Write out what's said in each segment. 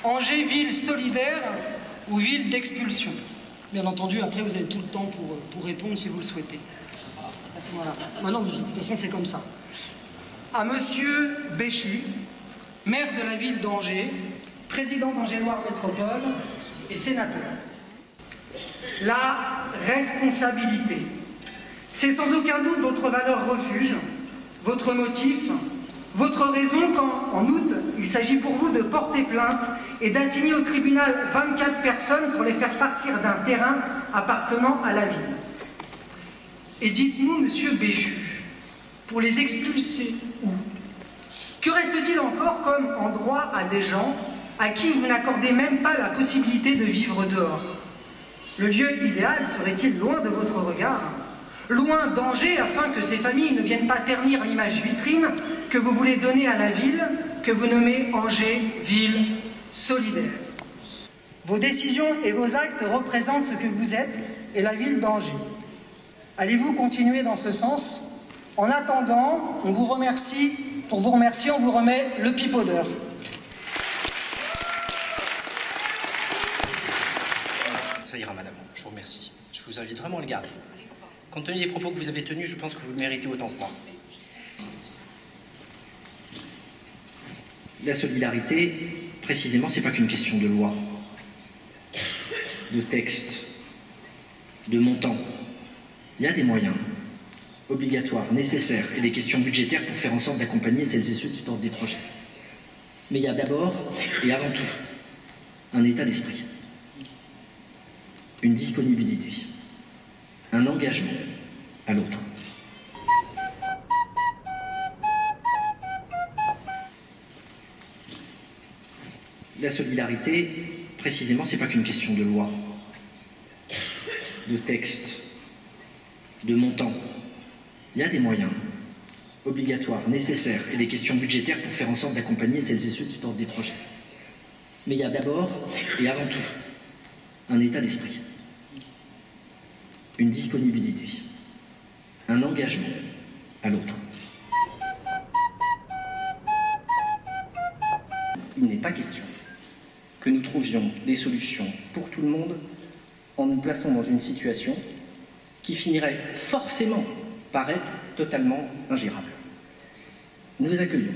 Angers, ville solidaire ou ville d'expulsion? Bien entendu, après vous avez tout le temps pour répondre si vous le souhaitez. Voilà. Maintenant, de toute façon, c'est comme ça. À Monsieur Béchu, maire de la ville d'Angers, président d'Angers-Loire Métropole et sénateur. La responsabilité. C'est sans aucun doute votre valeur refuge, votre motif, votre raison quand, en août, il s'agit pour vous de porter plainte et d'assigner au tribunal 24 personnes pour les faire partir d'un terrain appartenant à la ville. Et dites-nous, monsieur Béchu, pour les expulser où? Que reste-t-il encore comme en droit à des gens à qui vous n'accordez même pas la possibilité de vivre dehors? Le lieu idéal serait-il loin de votre regard, loin d'Angers, afin que ces familles ne viennent pas ternir l'image vitrine que vous voulez donner à la ville, que vous nommez Angers, ville solidaire? Vos décisions et vos actes représentent ce que vous êtes et la ville d'Angers. Allez-vous continuer dans ce sens? En attendant, on vous remercie. Pour vous remercier, on vous remet le pipeau d'heure. Ça ira, madame. Je vous remercie. Je vous invite vraiment à le garder. Compte tenu des propos que vous avez tenus, je pense que vous le méritez autant que moi. La solidarité, précisément, c'est pas qu'une question de loi, de texte, de montant. Il y a des moyens obligatoires, nécessaires, et des questions budgétaires pour faire en sorte d'accompagner celles et ceux qui portent des projets. Mais il y a d'abord et avant tout un état d'esprit, une disponibilité, un engagement à l'autre. La solidarité, précisément, c'est pas qu'une question de loi, de texte, de montant. Il y a des moyens obligatoires, nécessaires, et des questions budgétaires pour faire en sorte d'accompagner celles et ceux qui portent des projets. Mais il y a d'abord et avant tout un état d'esprit, une disponibilité, un engagement à l'autre. Il n'est pas question que nous trouvions des solutions pour tout le monde en nous plaçant dans une situation qui finirait forcément par être totalement ingérable. Nous les accueillons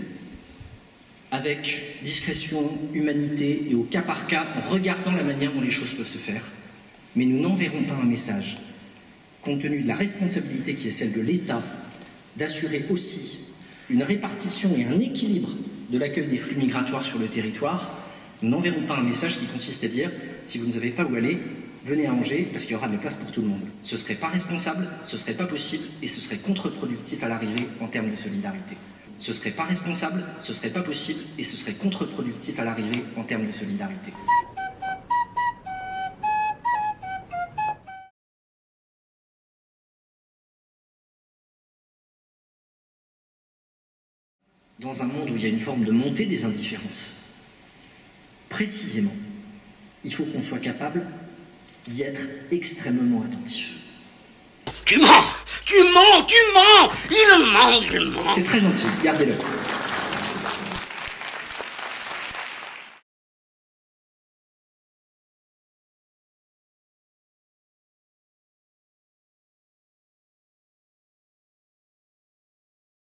avec discrétion, humanité et au cas par cas, en regardant la manière dont les choses peuvent se faire, mais nous n'enverrons pas un message, compte tenu de la responsabilité qui est celle de l'État, d'assurer aussi une répartition et un équilibre de l'accueil des flux migratoires sur le territoire. Nous n'enverrons pas un message qui consiste à dire « si vous ne savez pas où aller, venez à Angers parce qu'il y aura de la place pour tout le monde ». Ce ne serait pas responsable, ce ne serait pas possible et ce serait contre-productif à l'arrivée en termes de solidarité. Ce ne serait pas responsable, ce ne serait pas possible et ce serait contre-productif à l'arrivée en termes de solidarité. Dans un monde où il y a une forme de montée des indifférences, précisément, il faut qu'on soit capable d'y être extrêmement attentif. Tu mens! Tu mens! Tu mens! Il ment! C'est très gentil, gardez-le.